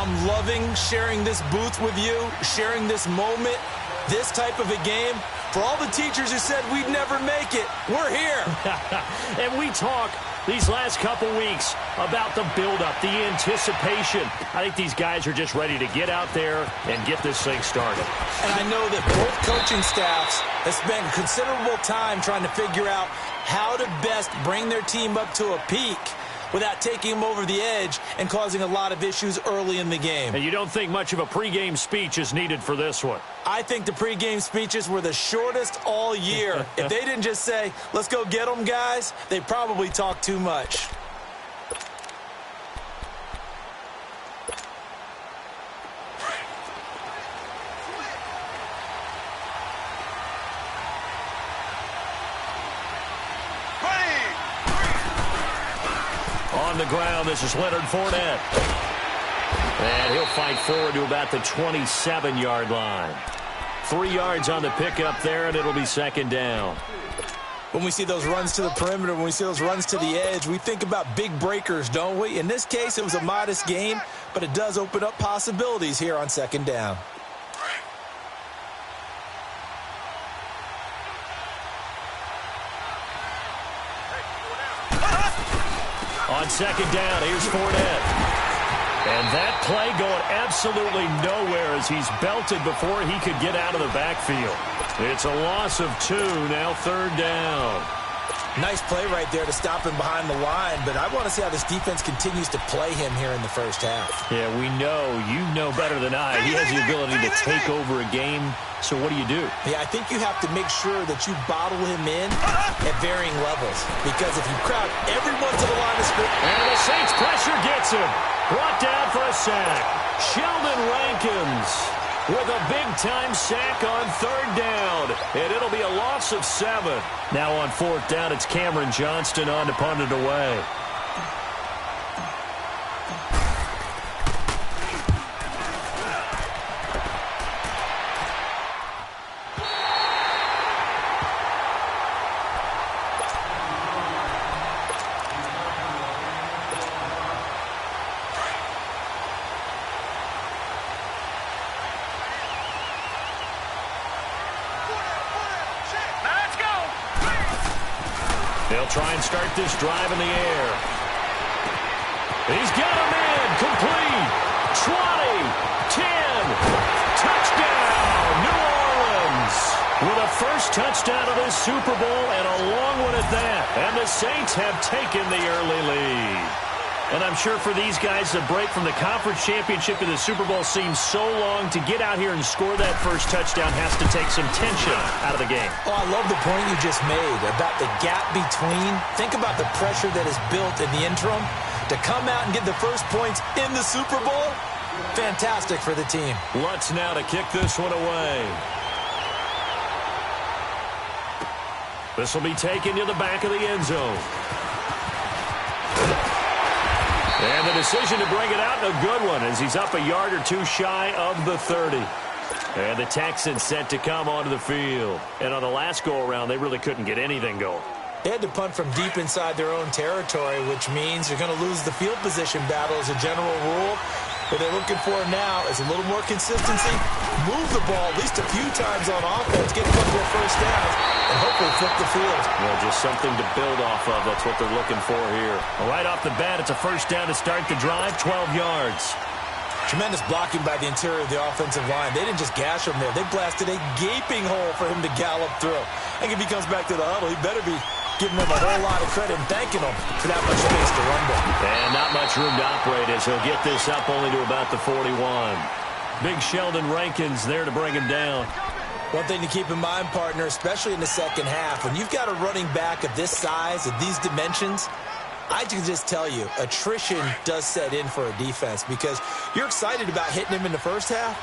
I'm loving sharing this booth with you, sharing this moment, this type of a game. For all the teachers who said we'd never make it, we're here. And we talk these last couple weeks about the buildup, the anticipation. I think these guys are just ready to get out there and get this thing started. And I know that both coaching staffs have spent considerable time trying to figure out how to best bring their team up to a peak without taking them over the edge and causing a lot of issues early in the game. And you don't think much of a pregame speech is needed for this one? I think the pregame speeches were the shortest all year. If they didn't just say, let's go get them, guys, they probably talked too much. On the ground, this is Leonard Fournette. And he'll fight forward to about the 27-yard line. 3 yards on the pickup there, and it'll be second down. When we see those runs to the perimeter, when we see those runs to the edge, we think about big breakers, don't we? In this case, it was a modest game, but it does open up possibilities here on second down. On second down, here's Fournette. And that play going absolutely nowhere as he's belted before he could get out of the backfield. It's a loss of 2, now third down. Nice play right there to stop him behind the line, but I want to see how this defense continues to play him here in the first half. Yeah, we know. You know better than I. He has the ability to take over a game, so what do? Yeah, I think you have to make sure that you bottle him in at varying levels, because if you crowd everyone to the line of scrimmage... And the Saints pressure gets him. Brought down for a sack. Sheldon Rankins with a big-time sack on third down. And it'll be a loss of 7. Now on fourth down, it's Cameron Johnston on to punt it away. They'll try and start this drive in the air. He's got him in. Complete. 20. 10. Touchdown. New Orleans. With a first touchdown of this Super Bowl and a long one at that. And the Saints have taken the early lead. And I'm sure for these guys, the break from the conference championship to the Super Bowl seems so long. To get out here and score that first touchdown has to take some tension out of the game. Oh, I love the point you just made about the gap between. Think about the pressure that is built in the interim. To come out and get the first points in the Super Bowl, fantastic for the team. Lutz now to kick this one away. This will be taken to the back of the end zone. And the decision to bring it out, a good one, as he's up a yard or 2 shy of the 30. And the Texans set to come onto the field. And on the last go-around, they really couldn't get anything going. They had to punt from deep inside their own territory, which means you're going to lose the field position battle as a general rule. What they're looking for now is a little more consistency, move the ball at least a few times on offense, get a couple of first downs, and hopefully flip the field. Well, just something to build off of. That's what they're looking for here. Right off the bat, it's a first down to start the drive, 12 yards. Tremendous blocking by the interior of the offensive line. They didn't just gash him there. They blasted a gaping hole for him to gallop through. I think if he comes back to the huddle, he better be giving them a whole lot of credit and thanking them for that much space to run with. And not much room to operate as he'll get this up only to about the 41. Big Sheldon Rankins there to bring him down. One thing to keep in mind, partner, especially in the second half, when you've got a running back of this size, of these dimensions, I can just tell you, attrition does set in for a defense because you're excited about hitting him in the first half.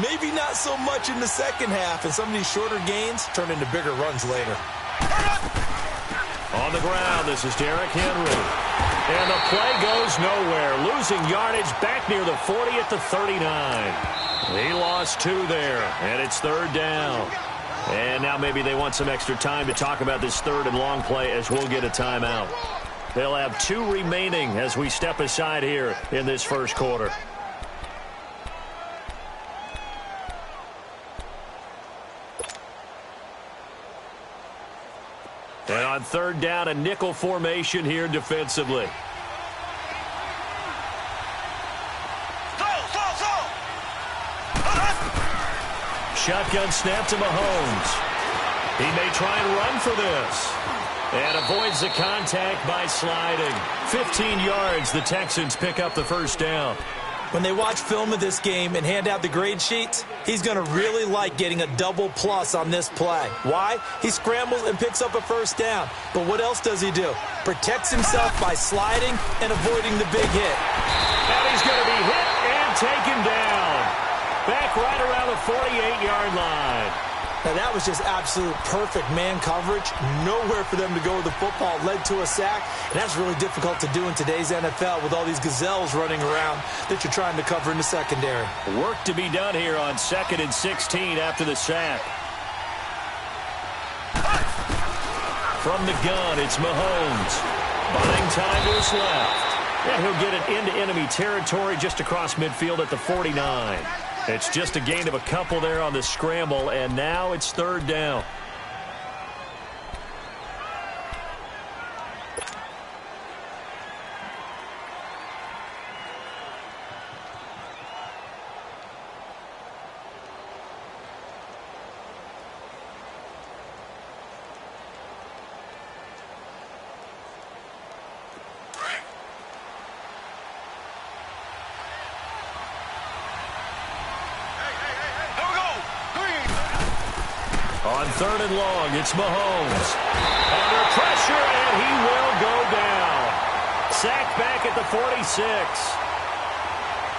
Maybe not so much in the second half, and some of these shorter gains turn into bigger runs later. On the ground, this is Derrick Henry. And the play goes nowhere. Losing yardage back near the 40 at the 39. He lost 2 there, and it's third down. And now maybe they want some extra time to talk about this third and long play as we'll get a timeout. They'll have 2 remaining as we step aside here in this first quarter. And on third down, a nickel formation here defensively. Shotgun snap to Mahomes. He may try and run for this. And avoids the contact by sliding. 15 yards, the Texans pick up the first down. When they watch film of this game and hand out the grade sheets, he's going to really like getting a double plus on this play. Why? He scrambles and picks up a first down. But what else does he do? Protects himself by sliding and avoiding the big hit. And he's going to be hit and taken down. Back right around the 48-yard line. Now, that was just absolute perfect man coverage. Nowhere for them to go with the football. Led to a sack. And that's really difficult to do in today's NFL with all these gazelles running around that you're trying to cover in the secondary. Work to be done here on 2nd and 16 after the sack. From the gun, it's Mahomes. Buying time to his left. And he'll get it into enemy territory just across midfield at the 49. It's just a gain of a couple there on the scramble, and now it's third down. On third and long, it's Mahomes. Under pressure, and he will go down. Sacked back at the 46.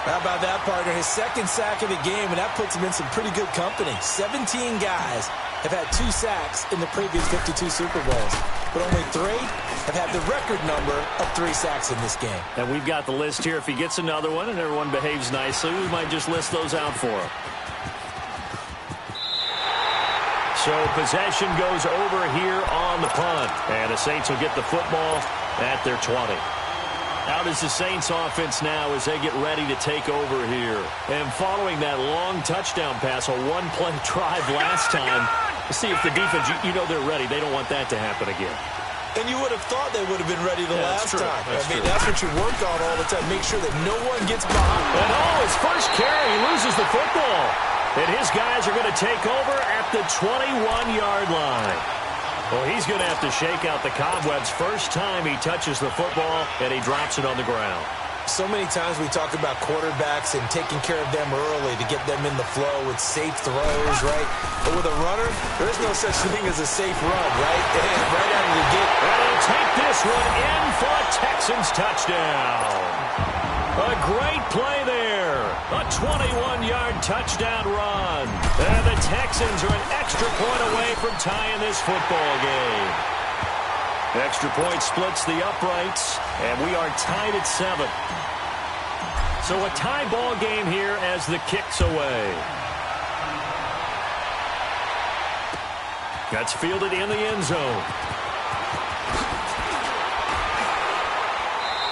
How about that, partner? His second sack of the game, and that puts him in some pretty good company. 17 guys have had 2 sacks in the previous 52 Super Bowls, but only 3 have had the record number of 3 sacks in this game. And we've got the list here. If he gets another one and everyone behaves nicely, we might just list those out for him. So possession goes over here on the punt. And the Saints will get the football at their 20. Out is the Saints offense now as they get ready to take over here. And following that long touchdown pass, a one-play drive last time, to see if the defense, you know they're ready. They don't want that to happen again. And you would have thought they would have been ready the last time. That's what you work on all the time. Make sure that no one gets behind. And his first carry, he loses the football. And his guys are going to take over at the 21-yard line. Well, he's going to have to shake out the cobwebs first time he touches the football, and he drops it on the ground. So many times we talk about quarterbacks and taking care of them early to get them in the flow with safe throws, right? But with a runner, there is no such thing as a safe run, right? And right out of the gate. And he'll take this one in for a Texans touchdown. A great play there. A 21-yard touchdown run. And the Texans are an extra point away from tying this football game. Extra point splits the uprights, and we are tied at 7. So a tie ball game here as the kick's away. That's fielded in the end zone.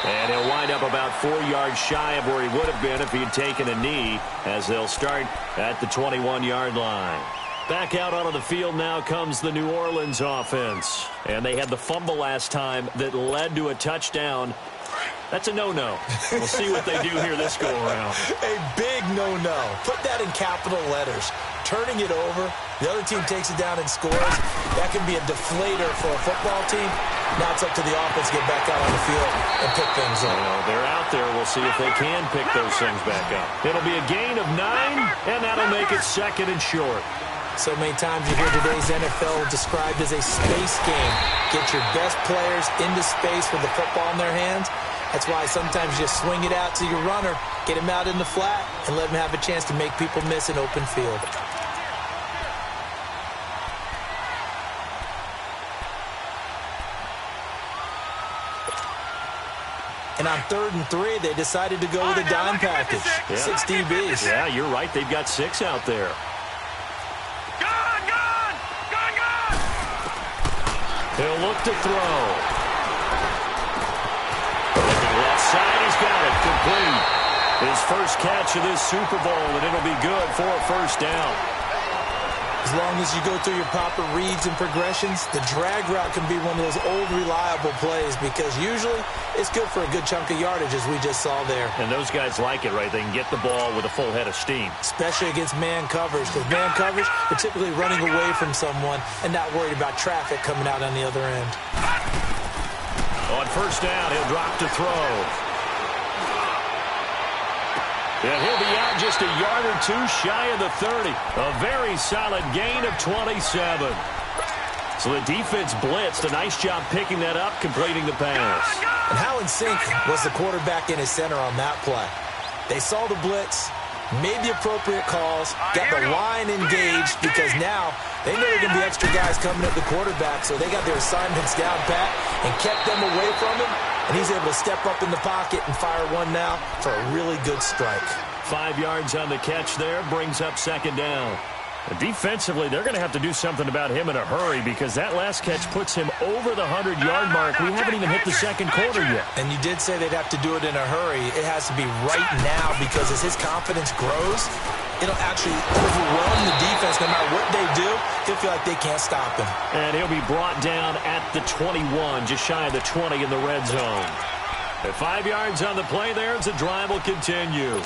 And he'll wind up about 4 yards shy of where he would have been if he had taken a knee, as they'll start at the 21-yard line. Back out onto the field now comes the New Orleans offense. And they had the fumble last time that led to a touchdown. That's a no-no. We'll see what they do here this go-around. A big no-no. Put that in capital letters. Turning it over, the other team takes it down and scores. That can be a deflator for a football team. Now it's up to the offense to get back out on the field and pick things up. They're out there. We'll see if they can pick those things back up. It'll be a gain of 9, and that'll make it second and short. So many times you hear today's NFL described as a space game. Get your best players into space with the football in their hands. That's why sometimes you just swing it out to your runner, get him out in the flat, and let him have a chance to make people miss an open field. And on 3rd and 3, they decided to go with a dime package. 6 DBs. Yeah, you're right. They've got 6 out there. He'll look to throw. Looking left side, he's got it. Complete. His first catch of this Super Bowl, and it'll be good for a first down. As long as you go through your proper reads and progressions, the drag route can be one of those old reliable plays because usually it's good for a good chunk of yardage, as we just saw there. And those guys like it, right? They can get the ball with a full head of steam. Especially against man coverage. Because man coverage, they're typically running away from someone and not worried about traffic coming out on the other end. On first down, he'll drop to throw. And he'll be out just a yard or two shy of the 30. A very solid gain of 27. So the defense blitzed. A nice job picking that up, completing the pass. And how in sync was the quarterback in his center on that play? They saw the blitz, made the appropriate calls, got the line engaged because now they know there are going to be extra guys coming at the quarterback, so they got their assignments down pat and kept them away from him. And he's able to step up in the pocket and fire one now for a really good strike. 5 yards on the catch there, brings up second down. Defensively, they're going to have to do something about him in a hurry because that last catch puts him over the 100-yard mark. We haven't even hit the second quarter yet. And you did say they'd have to do it in a hurry. It has to be right now because as his confidence grows, it'll actually overwhelm the defense. No matter what they do, he'll feel like they can't stop him. And he'll be brought down at the 21, just shy of the 20 in the red zone. At 5 yards on the play there, as the drive will continue.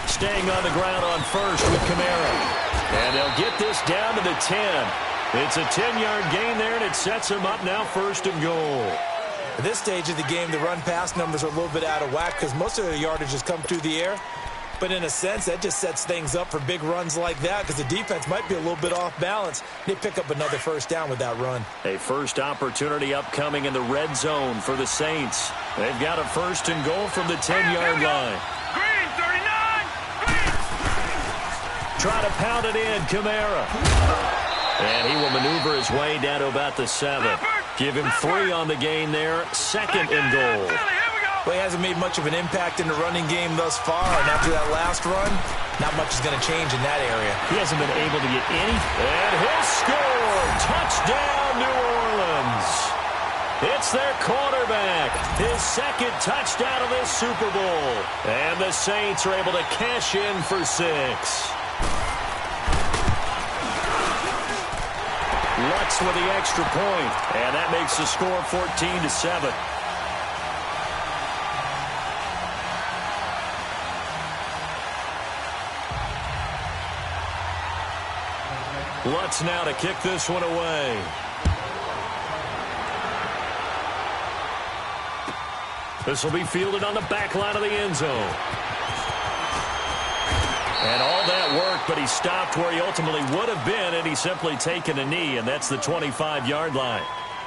Staying on the ground on first with Kamara. And they'll get this down to the 10. It's a 10-yard gain there, and it sets them up now first and goal. At this stage of the game, the run-pass numbers are a little bit out of whack because most of their yardage has come through the air. But in a sense, that just sets things up for big runs like that because the defense might be a little bit off balance. They pick up another first down with that run. A first opportunity upcoming in the red zone for the Saints. They've got a first and goal from the 10-yard line. Try to pound it in, Kamara. And he will maneuver his way down to about the 7. Give him 3 on the gain there. Second and goal. Well, he hasn't made much of an impact in the running game thus far, and after that last run, not much is going to change in that area. He hasn't been able to get any. And he'll score. Touchdown, New Orleans. It's their quarterback. His second touchdown of this Super Bowl. And the Saints are able to cash in for 6. Lutz with the extra point, and that makes the score 14-7. Lutz now to kick this one away. This will be fielded on the back line of the end zone. And all that worked, but he stopped where he ultimately would have been, and he's simply taken a knee, and that's the 25-yard line.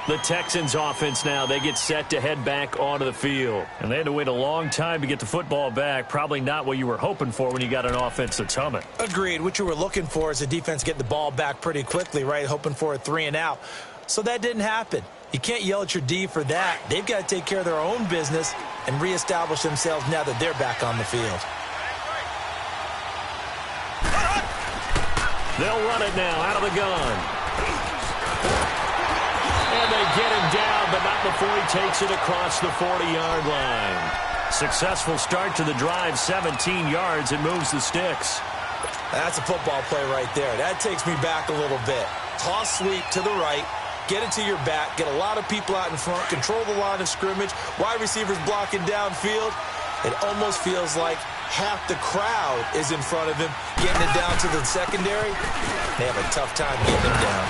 The Texans offense now, they get set to head back onto the field. And they had to wait a long time to get the football back. Probably not what you were hoping for when you got an offense that's humming. Agreed. What you were looking for is the defense get the ball back pretty quickly, right? Hoping for a 3 and out. So that didn't happen. You can't yell at your D for that. They've got to take care of their own business and reestablish themselves now that they're back on the field. They'll run it now out of the gun. And they get him down, but not before he takes it across the 40-yard line. Successful start to the drive, 17 yards, and moves the sticks. That's a football play right there. That takes me back a little bit. Toss sweep to the right, get it to your back, get a lot of people out in front, control the line of scrimmage, wide receivers blocking downfield. It almost feels like half the crowd is in front of him, getting it down to the secondary. They have a tough time getting him down.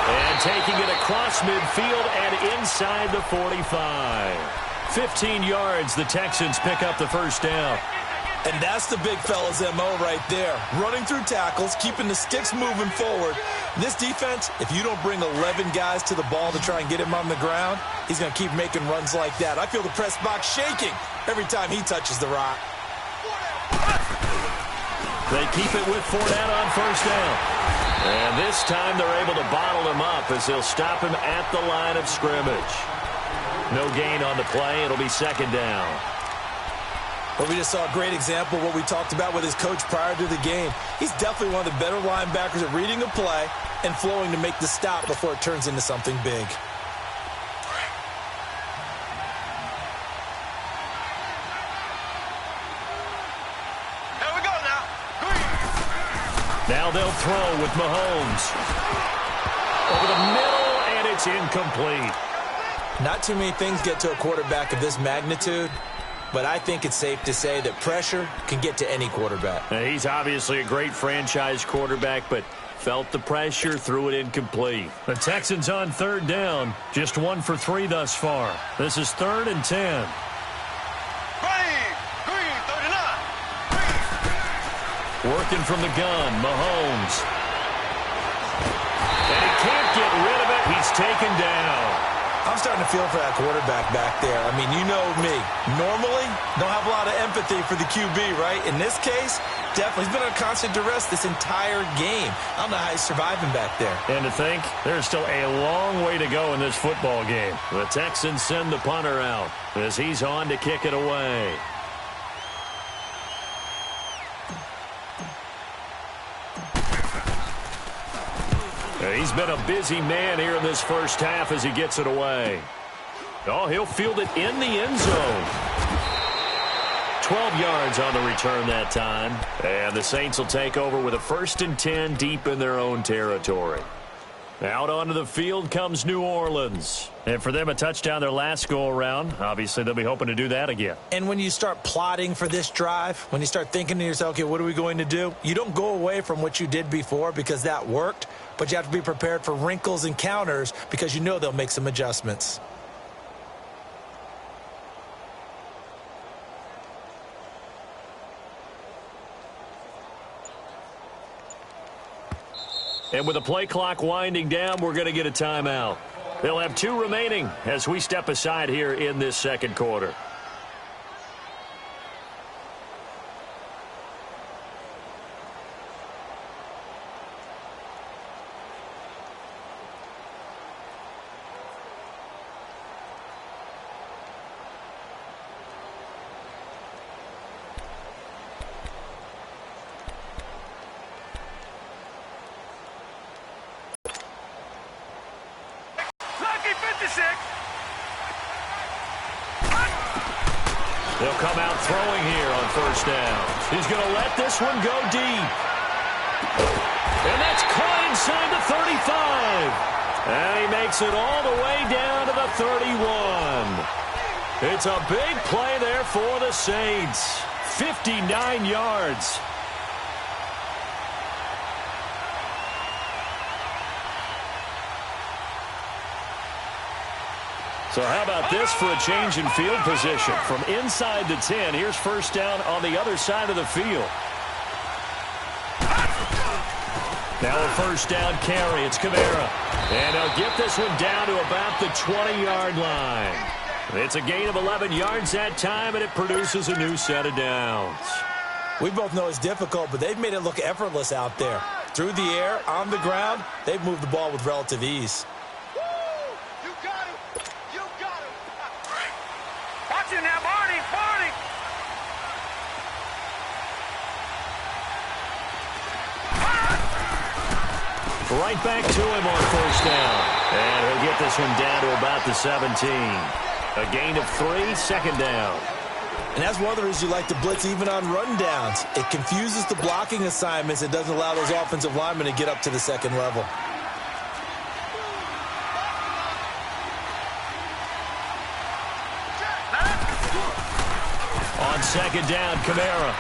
And taking it across midfield and inside the 45. 15 yards, the Texans pick up the first down. And that's the big fella's MO right there. Running through tackles, keeping the sticks moving forward. This defense, if you don't bring 11 guys to the ball to try and get him on the ground, he's going to keep making runs like that. I feel the press box shaking every time he touches the rock. They keep it with Fournette on first down. And this time they're able to bottle him up as they'll stop him at the line of scrimmage. No gain on the play. It'll be second down. Well, we just saw a great example of what we talked about with his coach prior to the game. He's definitely one of the better linebackers at reading a play and flowing to make the stop before it turns into something big. Here we go now. Now they'll throw with Mahomes. Over the middle, and it's incomplete. Not too many things get to a quarterback of this magnitude, but I think it's safe to say that pressure can get to any quarterback. Now, he's obviously a great franchise quarterback, but felt the pressure, threw it incomplete. The Texans on 3rd down, just 1 for 3 thus far. This is 3rd and 10. Green, 39. Working from the gun, Mahomes. And he can't get rid of it. He's taken down. I'm starting to feel for that quarterback back there. I mean, you know me. Normally, don't have a lot of empathy for the QB, right? In this case, definitely. He's been under constant duress this entire game. I don't know how he's surviving back there. And to think, there's still a long way to go in this football game. The Texans send the punter out as he's on to kick it away. He's been a busy man here in this first half as he gets it away. Oh, he'll field it in the end zone. 12 yards on the return that time. And the Saints will take over with a 1st and 10 deep in their own territory. Out onto the field comes New Orleans. And for them, a touchdown their last go-around. Obviously, they'll be hoping to do that again. And when you start plotting for this drive, when you start thinking to yourself, okay, what are we going to do? You don't go away from what you did before because that worked, but you have to be prepared for wrinkles and counters because you know they'll make some adjustments. And with the play clock winding down, we're going to get a timeout. They'll have 2 remaining as we step aside here in this second quarter. They'll come out throwing here on 1st down. He's going to let this one go deep. And that's caught inside the 35. And he makes it all the way down to the 31. It's a big play there for the Saints. 59 yards. So how about this for a change in field position? From inside the 10, here's 1st down on the other side of the field. Now a 1st down carry. It's Kamara. And he'll get this one down to about the 20-yard line. It's a gain of 11 yards that time, and it produces a new set of downs. We both know it's difficult, but they've made it look effortless out there. Through the air, on the ground, they've moved the ball with relative ease. Right back to him on 1st down. And he'll get this one down to about the 17. A gain of 3, 2nd down. And that's one of the reasons you like to blitz even on run downs. It confuses the blocking assignments. It doesn't allow those offensive linemen to get up to the 2nd level. On 2nd down, Kamara.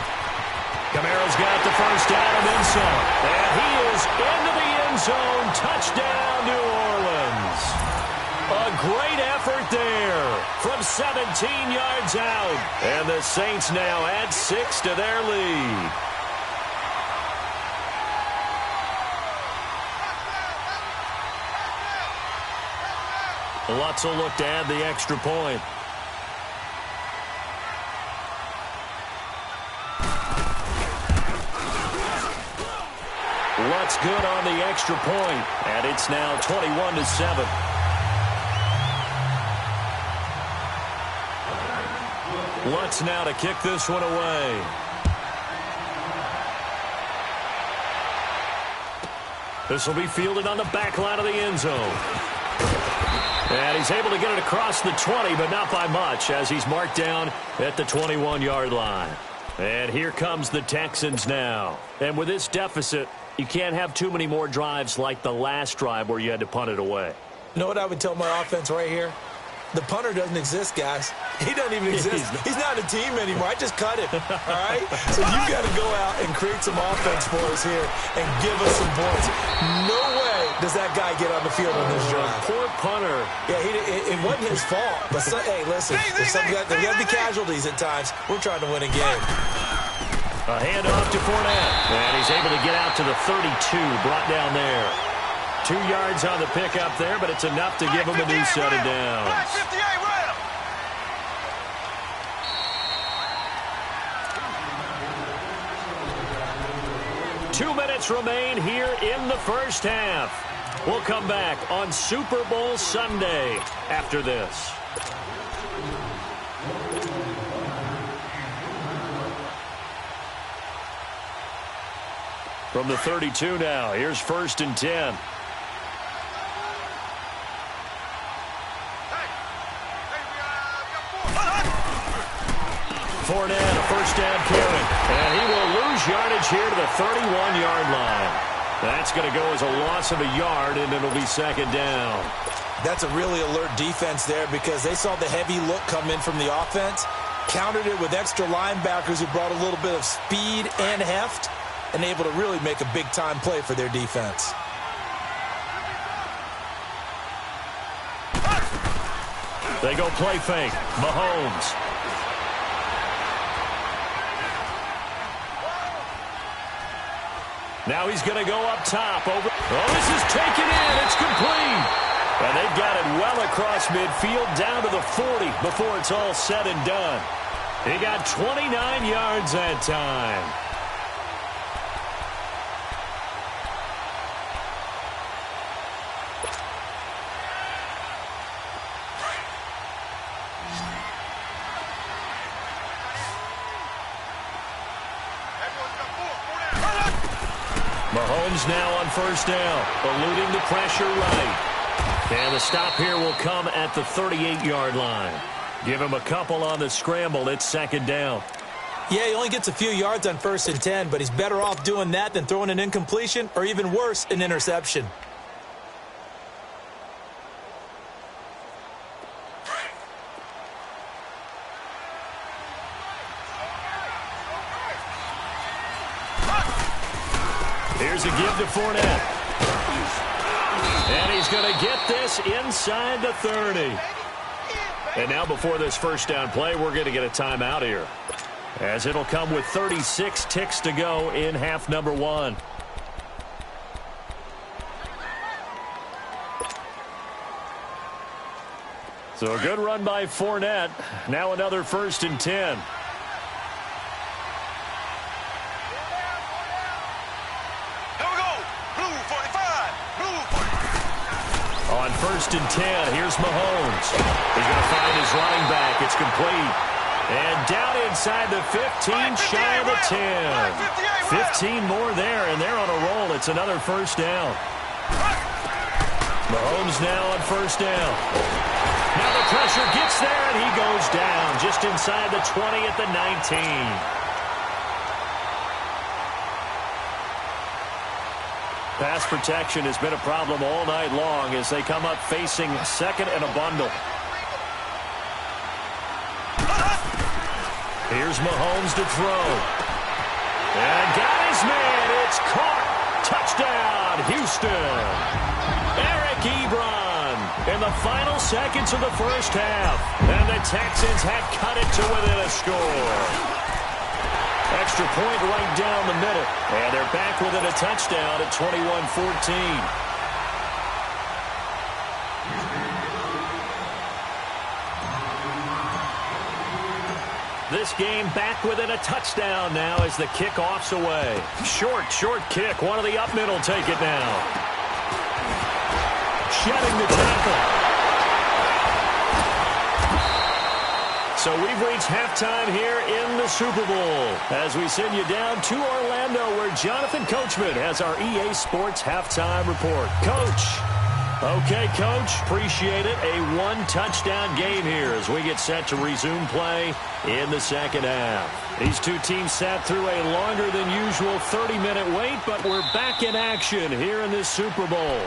Kamara's got the 1st down and then some. And he is into the end zone. Touchdown, New Orleans. A great effort there from 17 yards out. And the Saints now add 6 to their lead. Lutz will look to add the extra point. Lutz good on the extra point, and it's now 21-7. Lutz now to kick this one away. This will be fielded on the back line of the end zone. And he's able to get it across the 20, but not by much, as he's marked down at the 21-yard line. And here comes the Texans now. And with this deficit, you can't have too many more drives like the last drive where you had to punt it away. You know what I would tell my offense right here? The punter doesn't exist, guys. He doesn't even exist. He's not a team anymore. I just cut him, all right? So you got to go out and create some offense for us here and give us some points. No way does that guy get on the field on this drive. Poor punter. Yeah, it wasn't his fault. But, hey, listen, there's got to be casualties at times. We're trying to win a game. A handoff to Fournette. And he's able to get out to the 32, brought down there. 2 yards on the pickup there, but it's enough to give him a new set of downs. 2 minutes remain here in the first half. We'll come back on Super Bowl Sunday after this. From the 32 now, here's 1st and 10. Fournette, a first down carry. And he will lose yardage here to the 31-yard line. That's going to go as a loss of a yard, and it'll be 2nd down. That's a really alert defense there because they saw the heavy look come in from the offense, countered it with extra linebackers who brought a little bit of speed and heft, and able to really make a big-time play for their defense. They go play fake. Mahomes. Now he's going to go up top. Oh, this is taken in. It's complete. And they've got it well across midfield down to the 40 before it's all said and done. He got 29 yards that time. Mahomes now on 1st down, eluding the pressure right. And the stop here will come at the 38-yard line. Give him a couple on the scramble. It's 2nd down. Yeah, he only gets a few yards on 1st and 10, but he's better off doing that than throwing an incompletion or even worse, an interception. Here's a give to Fournette. And he's going to get this inside the 30. And now before this first down play, we're going to get a timeout here, as it'll come with 36 ticks to go in half number 1. So a good run by Fournette. Now another 1st and 10. On 1st and 10, here's Mahomes. He's going to find his running back. It's complete. And down inside the 15, shy of the 10. 15 more there, and they're on a roll. It's another 1st down. Mahomes now on 1st down. Now the pressure gets there, and he goes down just inside the 20 at the 19. Pass protection has been a problem all night long as they come up facing 2nd and a bundle. Here's Mahomes to throw. And got his man. It's caught. Touchdown, Houston. Eric Ebron in the final seconds of the first half. And the Texans have cut it to within a score. Extra point right down the middle. And they're back within a touchdown at 21-14. This game back within a touchdown now as the kickoff's away. Short kick. One of the up middle take it now. Shedding the tackle. So we've reached halftime here in the Super Bowl as we send you down to Orlando where Jonathan Coachman has our EA Sports halftime report. Coach. Okay, Coach, appreciate it. A one-touchdown game here as we get set to resume play in the second half. These two teams sat through a longer than usual 30-minute wait, but we're back in action here in this Super Bowl.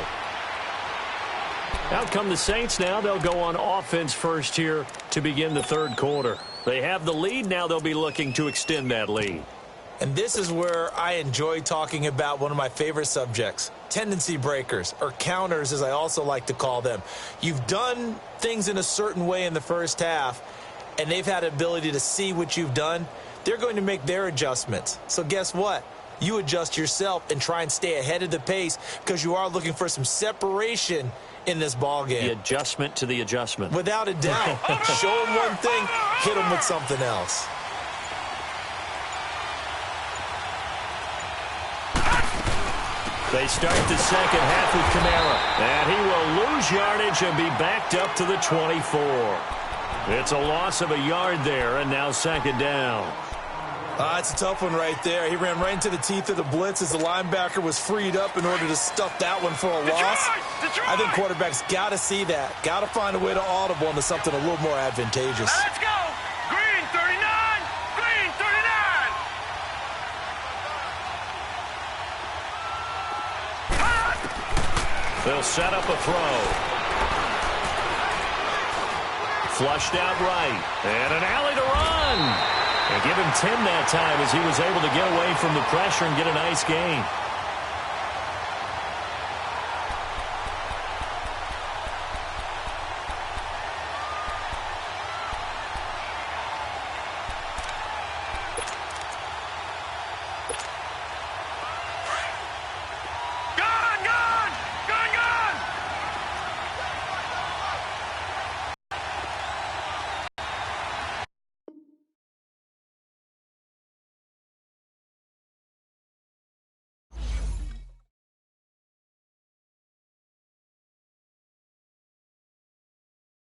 Out come the Saints now. They'll go on offense first here to begin the third quarter. They have the lead. Now they'll be looking to extend that lead. And this is where I enjoy talking about one of my favorite subjects, tendency breakers, or counters as I also like to call them. You've done things in a certain way in the first half, and they've had the ability to see what you've done. They're going to make their adjustments. So guess what? You adjust yourself and try and stay ahead of the pace because you are looking for some separation in this ball game. The adjustment to the adjustment. Without a doubt. Show them one thing, hit them with something else. They start the second half with Kamara. And he will lose yardage and be backed up to the 24. It's a loss of a yard there, and now second down. It's a tough one right there. He ran right into the teeth of the blitz as the linebacker was freed up in order to stuff that one for a loss. I think quarterbacks got to see that. Got to find a way to audible into something a little more advantageous. Let's go. Green 39. Green 39. They'll set up a throw. Flushed out right. And an alley to run. And give him 10 that time as he was able to get away from the pressure and get a nice gain.